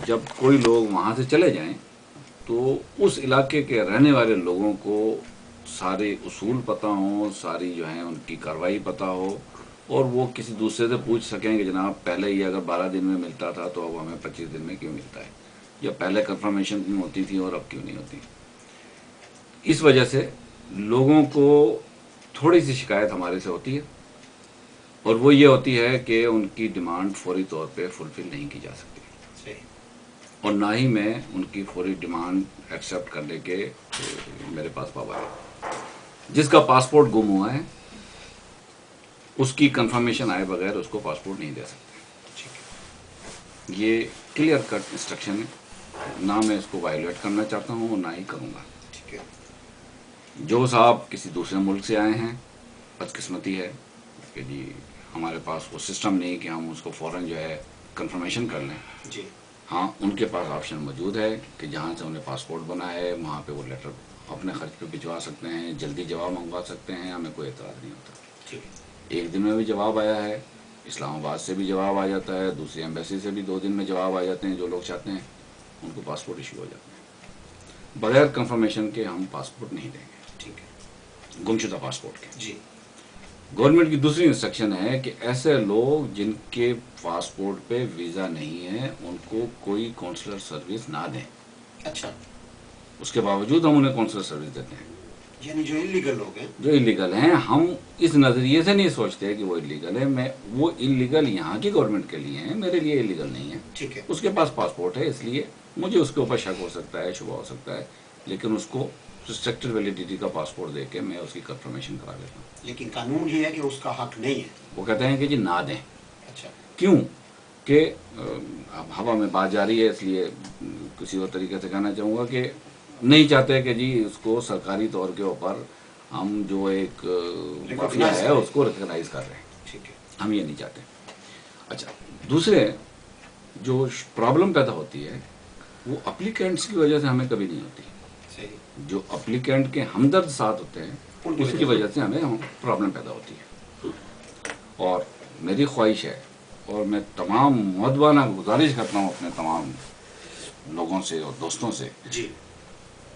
جب کوئی لوگ وہاں سے چلے جائیں تو اس علاقے کے رہنے والے لوگوں کو سارے اصول پتہ ہوں، ساری جو ہیں ان کی کارروائی پتہ ہو، اور وہ کسی دوسرے سے پوچھ سکیں کہ جناب پہلے یہ اگر 12 دن میں ملتا تھا تو اب ہمیں 25 دن میں کیوں ملتا ہے، یا پہلے کنفرمیشن کیوں ہوتی تھی اور اب کیوں نہیں ہوتی۔ اس وجہ سے لوگوں کو تھوڑی سی شکایت ہمارے سے ہوتی ہے، اور وہ یہ ہوتی ہے کہ ان کی ڈیمانڈ فوری طور پہ فلفل نہیں کی جا سکتی، اور نہ ہی میں ان کی فوری ڈیمانڈ ایکسیپٹ کرنے کے میرے پاس پاور ہے۔ جس کا پاسپورٹ گم ہوا ہے اس کی کنفرمیشن آئے بغیر اس کو پاسپورٹ نہیں دے سکتے۔ یہ کلیئر کٹ انسٹرکشن ہے، نہ میں اس کو وائلیٹ کرنا چاہتا ہوں اور نہ ہی کروں گا۔ جو صاحب کسی دوسرے ملک سے آئے ہیں، بدقسمتی ہے کہ جی ہمارے پاس وہ سسٹم نہیں کہ ہم اس کو فوراً جو ہے کنفرمیشن کر لیں۔ ہاں، ان کے پاس آپشن موجود ہے کہ جہاں سے انہیں پاسپورٹ بنا ہے وہاں پہ وہ لیٹر اپنے خرچ پہ بھجوا سکتے ہیں، جلدی جواب منگوا سکتے ہیں، ہمیں کوئی اعتراض نہیں ہوتا۔ ایک دن میں بھی جواب آیا ہے، اسلام آباد سے بھی جواب آ جاتا ہے، دوسری ایمبیسی سے بھی 2 دن میں جواب آ جاتے ہیں۔ جو لوگ چاہتے ہیں ان کو پاسپورٹ ایشو ہو جاتے ہیں۔ بغیر کنفرمیشن کے ہم پاسپورٹ نہیں دیں گے، گمشدہ پاسپورٹ کے۔ گورنمنٹ کی دوسری انسٹرکشن ہے کہ ایسے لوگ جن کے پاسپورٹ پہ ویزا نہیں ہے ان کو کوئی کونسلر سروس نہ دیں۔ اچھا، اس کے باوجود ہم انہیں کونسلر سروس دیتے ہیں۔ یعنی جو انلیگل لوگ ہیں، جو انلیگل ہیں، ہم اس نظریے سے نہیں سوچتے کہ وہ انلیگل ہے۔ وہ انلیگل یہاں کی گورنمنٹ کے لیے ہیں، میرے لیے انلیگل نہیں ہے۔ ٹھیک ہے، اس کے پاس پاسپورٹ ہے، اس لیے مجھے اس کے اوپر شک ہو سکتا ہے، شبہ ہو سکتا ہے، لیکن اس کو ریسٹرکٹڈ ویلیڈیٹی کا پاسپورٹ دے کے میں اس کی کنفرمیشن کرا لیتا ہوں۔ لیکن قانون یہ ہے کہ اس کا حق نہیں ہے۔ وہ کہتے ہیں کہ جی نہ دیں۔ اچھا، کیوں کہ اب ہوا میں بات جاری ہے، اس لیے کسی اور طریقے سے کہنا چاہوں گا کہ نہیں چاہتے کہ جی اس کو سرکاری طور کے اوپر ہم جو ایک مافیا ہے اس کو ریکگنائز کر رہے ہیں، ٹھیک ہے، ہم یہ نہیں چاہتے۔ اچھا، دوسرے جو پرابلم پیدا ہوتی ہے وہ اپلیکینٹس کی وجہ سے ہمیں کبھی نہیں ہوتی۔ صحیح، جو اپلیکینٹ کے ہمدرد ساتھ ہوتے ہیں اس کی وجہ سے ہمیں پرابلم پیدا ہوتی ہے۔ اور میری خواہش ہے اور میں تمام مؤدبانہ گزارش کرتا ہوں اپنے تمام لوگوں سے اور دوستوں سے جی،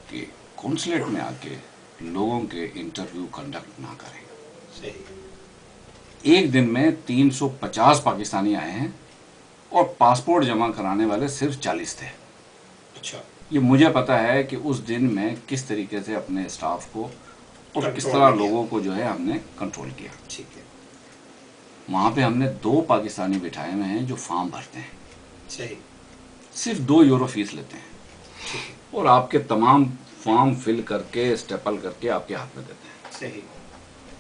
کہ کونسلیٹ میں آ کے لوگوں کے انٹرویو کنڈکٹ نہ کریں۔ صحیح، ایک دن میں 350 پاکستانی آئے ہیں اور پاسپورٹ جمع کرانے والے صرف 40 تھے۔ اچھا، یہ مجھے پتا ہے کہ اس دن میں کس طریقے سے اپنے اسٹاف کو اور کس طرح لوگوں کو جو ہے ہم نے کنٹرول کیا۔ ٹھیک ہے، وہاں پہ ہم نے 2 پاکستانی بٹھائے ہوئے ہیں جو فارم بھرتے ہیں، صحیح، صرف 2 یورو فیس لیتے ہیں، ٹھیک ہے، اور آپ کے تمام فارم فل کر کے اسٹیپل کر کے آپ کے ہاتھ میں دیتے ہیں۔ صحیح،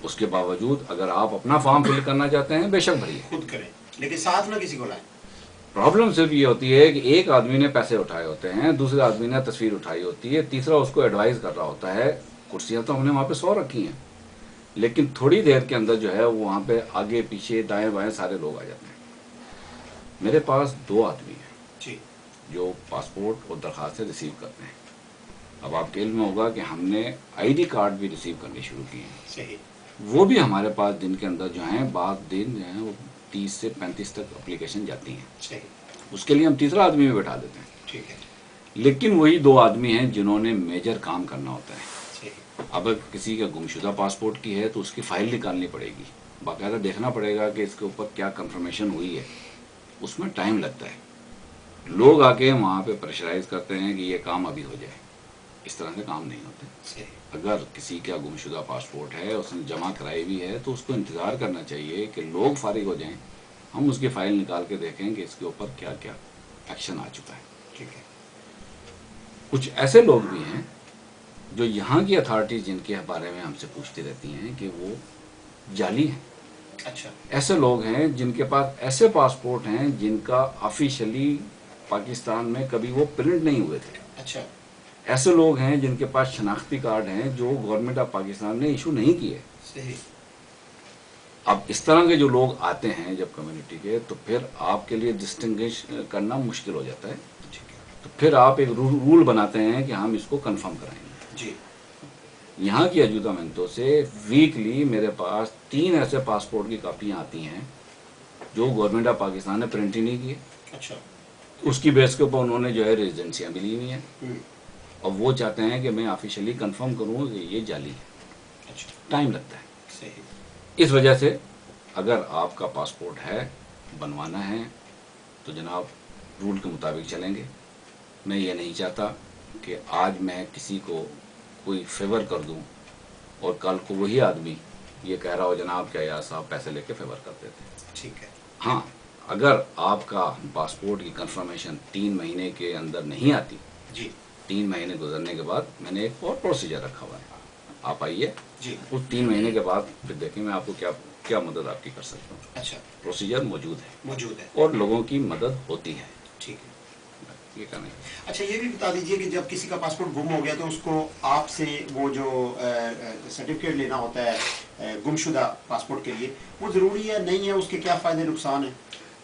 اس کے باوجود اگر آپ اپنا فارم فل کرنا چاہتے ہیں بے شک بھریے، خود کریں، لیکن ساتھ نہ کسی کو لائیں۔ پرابلم صرف یہ ہوتی ہے کہ ایک آدمی نے پیسے اٹھائے ہوتے ہیں، دوسرے آدمی نے تصویر اٹھائی ہوتی ہے، تیسرا اس کو ایڈوائز کر رہا ہوتا ہے۔ کرسیاں تو ہم نے وہاں پہ 100 رکھی ہیں، لیکن تھوڑی دیر کے اندر جو ہے وہ وہاں پہ آگے پیچھے دائیں بائیں سارے لوگ آ جاتے ہیں۔ میرے پاس 2 آدمی ہیں جی، جو پاسپورٹ اور درخواستیں ریسیو کرتے ہیں۔ اب آپ کے علم میں ہوگا کہ ہم نے آئی ڈی کارڈ بھی ریسیو کرنے شروع کیے ہیں۔ صحیح، وہ بھی ہمارے پاس دن کے اندر جو ہیں بعض دن جو ہیں وہ 30 سے 35 تک اپلیکیشن جاتی ہیں۔ صحیح، اس کے لیے ہم تیسرا آدمی بھی بٹھا دیتے ہیں، ٹھیک ہے، لیکن وہی 2 آدمی ہیں جنہوں نے میجر کام کرنا ہوتا ہے۔ صحیح، اب اگر کسی کا گمشدہ پاسپورٹ کی ہے تو اس کی فائل نکالنی پڑے گی، باقاعدہ دیکھنا پڑے گا کہ اس کے اوپر کیا کنفرمیشن ہوئی ہے، اس میں ٹائم لگتا ہے۔ لوگ آ کے وہاں پہ پریشرائز کرتے ہیں کہ یہ کام ابھی ہو جائے، اس طرح سے کام نہیں ہوتے۔ صحیح، اگر کسی کا گمشدہ پاسپورٹ ہے، اس نے جمع کرائی بھی ہے، تو اس کو انتظار کرنا چاہیے کہ لوگ فارغ ہو جائیں، ہم اس کی فائل نکال کے دیکھیں کہ اس کے اوپر کیا کیا ایکشن آ چکا ہے۔ ٹھیک ہے، کچھ ایسے لوگ بھی ہیں جو یہاں کی اتھارٹیز جن کے بارے میں ہم سے پوچھتی رہتی ہیں کہ وہ جعلی ہیں۔ اچھا، ایسے لوگ ہیں جن کے پاس ایسے پاسپورٹ ہیں جن کا آفیشلی پاکستان میں کبھی وہ پرنٹ نہیں ہوئے تھے۔ اچھا، ایسے لوگ ہیں جن کے پاس شناختی کارڈ ہیں جو گورنمنٹ آف پاکستان نے ایشو نہیں کیے۔ صحیح، اب اس طرح کے جو لوگ آتے ہیں جب کمیونٹی کے، تو پھر آپ کے لیے ڈسٹنگوش کرنا مشکل ہو جاتا ہے۔ ٹھیک ہے، تو پھر آپ ایک رول بناتے ہیں کہ ہم اس کو کنفرم کرائیں گے۔ جی، یہاں کی ایجوٹامنٹوں سے ویکلی میرے پاس 3 ایسے پاسپورٹ کی کاپیاں آتی ہیں جو گورنمنٹ آف پاکستان نے پرنٹ ہی نہیں کیے، اچھا، اس کی بیس کے اوپر انہوں نے جو ہے ریزیڈنسیاں بھی لی ہوئی ہیں، اور وہ چاہتے ہیں کہ میں آفیشیلی کنفرم کروں کہ یہ جعلی ہے۔ اچھا، ٹائم لگتا ہے، صحیح۔ اس وجہ سے اگر آپ کا پاسپورٹ ہے، بنوانا ہے، تو جناب رول کے مطابق چلیں گے۔ میں یہ نہیں چاہتا کہ آج میں کسی کو کوئی فیور کر دوں اور کل کو وہی آدمی یہ کہہ رہا ہو جناب کیا یار صاحب پیسے لے کے فیور کرتے تھے۔ ٹھیک ہے۔ ہاں، اگر آپ کا پاسپورٹ کی کنفرمیشن 3 مہینے کے اندر نہیں آتی، جی 3 مہینے گزرنے کے بعد میں نے ایک اور پروسیجر رکھا ہوا ہے، آپ آئیے جی۔ اس 3 مہینے کے بعد پھر دیکھیں میں آپ کو کیا مدد آپ کی کر سکتا ہوں۔ اچھا، پروسیجر موجود ہے موجود ہے۔ اور لوگوں کی مدد ہوتی ہے، ٹھیک ہے۔ یہ کہنا ہے۔ اچھا، یہ بھی بتا دیجئے کہ جب کسی کا پاسپورٹ گم ہو گیا تو اس کو آپ سے وہ جو سرٹیفکیٹ لینا ہوتا ہے گمشدہ پاسپورٹ کے لیے، وہ ضروری ہے نہیں ہے؟ اس کے کیا فائدے نقصان ہیں؟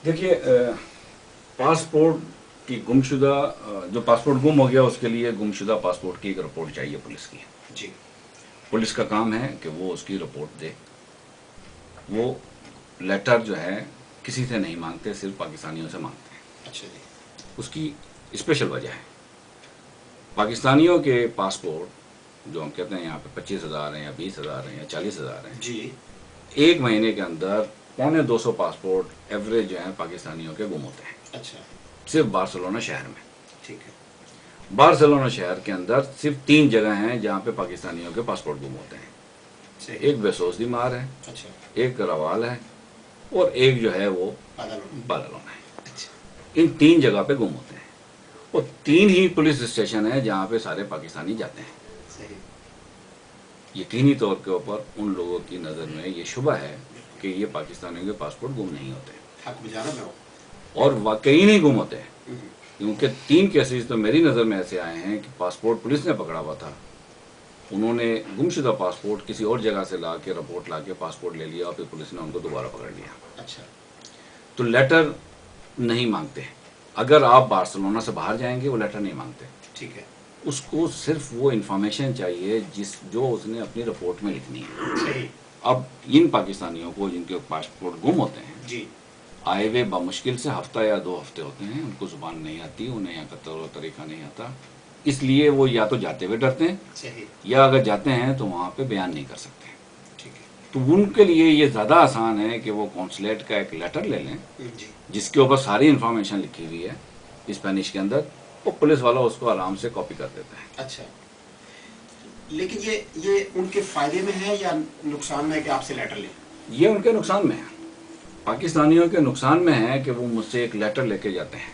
دیکھیے، پاسپورٹ کی گمشدہ جو پاسپورٹ گم ہو گیا اس کے لیے گمشدہ پاسپورٹ کی ایک رپورٹ چاہیے پولیس کی۔ جی۔ پولیس کا کام ہے کہ وہ اس کی رپورٹ دے۔ وہ لیٹر جو ہے کسی سے نہیں مانگتے، صرف پاکستانیوں سے مانگتے ہیں۔ اچھا جی۔ اس کی اسپیشل وجہ ہے، پاکستانیوں کے پاسپورٹ جو ہم کہتے ہیں یہاں پہ 25,000 ہیں یا 20,000 ہیں یا 40,000 ہیں، جی۔ ایک مہینے کے اندر 250 پاسپورٹ ایوریج جو ہیں پاکستانیوں کے گم ہوتے ہیں، اچھا، صرف بارسلونا شہر میں۔ ٹھیک ہے۔ بارسلونا شہر کے اندر صرف 3 جگہ ہیں جہاں پہ پاکستانیوں کے پاسپورٹ گم ہوتے ہیں، صحیح۔ ایک بیسوس دی مار ہے، اچھا، ایک روال ہے، اور ایک جو ہے وہ بادل۔ بالالونا ہے۔ اچھا، ان 3 جگہ پہ گم ہوتے ہیں، اور 3 ہی پولیس اسٹیشن ہیں جہاں پہ سارے پاکستانی جاتے ہیں۔ صحیح۔ یقینی طور کے اوپر ان لوگوں کی نظر میں یہ شبہ ہے کہ یہ پاکستانیوں کے پاسپورٹ گم نہیں ہوتے، حق بجانا میں ہو۔ اور واقعی نہیں گم ہوتے، کیونکہ 3 کیسز تو میری نظر میں ایسے آئے ہیں کہ پاسپورٹ پولیس نے پکڑا ہوا تھا، انہوں نے گمشدہ پاسپورٹ کسی اور جگہ سے لا کے رپورٹ لا کے پاسپورٹ لے لیا، اور پھر پولیس نے ان کو دوبارہ پکڑ لیا۔ اچھا، تو لیٹر نہیں مانگتے، اگر آپ بارسلونا سے باہر جائیں گے وہ لیٹر نہیں مانگتے، ٹھیک ہے۔ اس کو صرف وہ انفارمیشن چاہیے جو اس نے اپنی رپورٹ میں لکھنی ہے۔ صحیح۔ اب ان پاکستانیوں کو جن کے پاسپورٹ گم ہوتے ہیں، جی۔ آئے ہوئے بمشکل سے ہفتہ یا 2 ہفتے ہوتے ہیں، ان کو زبان نہیں آتی، انہیں یہاں کا طور و طریقہ نہیں آتا، اس لیے وہ یا تو جاتے ہوئے ڈرتے ہیں، صحیح۔ یا اگر جاتے ہیں تو وہاں پہ بیان نہیں کر سکتے۔ ٹھیک ہے۔ تو ان کے لیے یہ زیادہ آسان ہے کہ وہ کونسلیٹ کا ایک لیٹر لے لیں جی۔ جس کے اوپر ساری انفارمیشن لکھی ہوئی ہے اسپینش کے اندر، اور پولیس والا اس کو آرام سے کاپی کر دیتا ہے۔ اچھا، لیکن یہ ان کے فائدے میں ہے یا نقصان میں ہے کہ آپ سے لیٹر لیں؟ یہ ان کے نقصان میں ہے، پاکستانیوں کے نقصان میں ہے کہ وہ مجھ سے ایک لیٹر لے کے جاتے ہیں،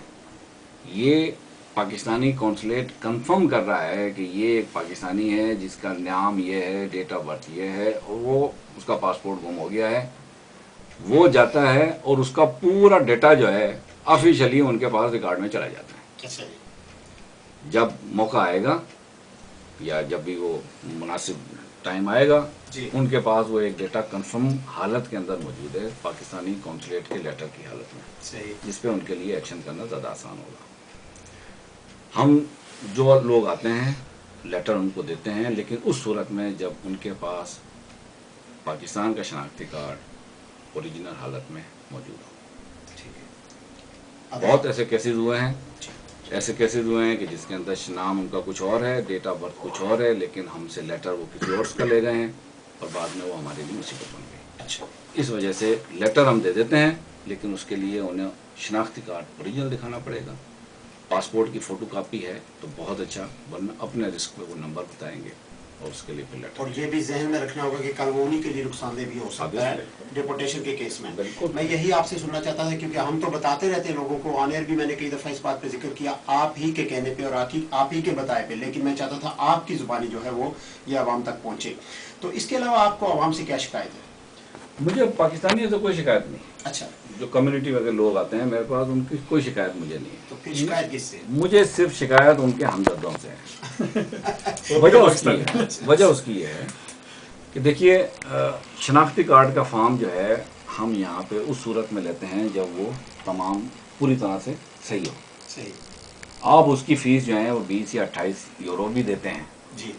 یہ پاکستانی کونسلیٹ کنفرم کر رہا ہے کہ یہ ایک پاکستانی ہے جس کا نام یہ ہے، ڈیٹ آف برتھ یہ ہے، اور وہ اس کا پاسپورٹ گم ہو گیا ہے، وہ جاتا ہے اور اس کا پورا ڈیٹا جو ہے آفیشلی ان کے پاس ریکارڈ میں چلا جاتا ہے۔ اچھا جی۔ جب موقع آئے گا یا جب بھی وہ مناسب ٹائم آئے گا، جی۔ ان کے پاس وہ ایک ڈیٹا کنفرم حالت کے اندر موجود ہے پاکستانی کونسلیٹ کے لیٹر کی حالت میں، صحیح۔ جس پہ ان کے لیے ایکشن کرنا زیادہ آسان ہوگا۔ ہم جو لوگ آتے ہیں لیٹر ان کو دیتے ہیں، لیکن اس صورت میں جب ان کے پاس پاکستان کا شناختی کارڈ اوریجنل حالت میں موجود ہو۔ ٹھیک ہے۔ بہت ایسے کیسز ہوئے ہیں، کہ جس کے اندر نام ان کا کچھ اور ہے، ڈیٹ آف برتھ کچھ اور ہے، لیکن ہم سے لیٹر وہ کسی اور کا لے گئے ہیں، اور بعد میں وہ ہمارے لیے مصیبت بن گئی۔ اچھا، اس وجہ سے لیٹر ہم دے دیتے ہیں، لیکن اس کے لیے انہیں شناختی کارڈ اوریجنل دکھانا پڑے گا۔ پاسپورٹ کی فوٹو کاپی ہے تو بہت اچھا، ورنہ اپنے رسک پہ وہ نمبر بتائیں گے اور اس کے لیے پھر لیٹر۔ اور یہ بھی ذہن میں رکھنا ہوگا کہ کل وہ انہی کے لیے نقصان دہ بھی ہو سکتا ہے ڈیپورٹیشن کے کیس میں۔ بالکل۔ میں یہی آپ سے سننا چاہتا تھا، کیونکہ ہم تو بتاتے رہتے ہیں لوگوں کو، آن ایئر بھی میں نے کئی دفعہ اس بات پہ ذکر کیا آپ ہی کے کہنے پہ اور آپ ہی کے بتائے پہ، لیکن میں چاہتا تھا آپ کی زبانی جو ہے وہ یہ عوام تک پہنچے۔ تو اس کے علاوہ آپ کو عوام سے کیا شکایت ہے؟ مجھے پاکستانیوں سے کوئی شکایت نہیں۔ اچھا، جو کمیونٹی میں لوگ آتے ہیں میرے پاس، ان کی کوئی شکایت مجھے نہیں ہے۔ تو پھر شکایت کس سے؟ مجھے صرف شکایت ان کے ہمدردوں سے ہے۔ وجہ اس کی یہ ہے کہ دیکھیے، شناختی کارڈ کا فارم جو ہے ہم یہاں پہ اس صورت میں لیتے ہیں جب وہ تمام پوری طرح سے صحیح ہو۔ صحیح۔ آپ اس کی فیس جو ہے وہ 20 یا 28 یورو بھی دیتے ہیں، جی۔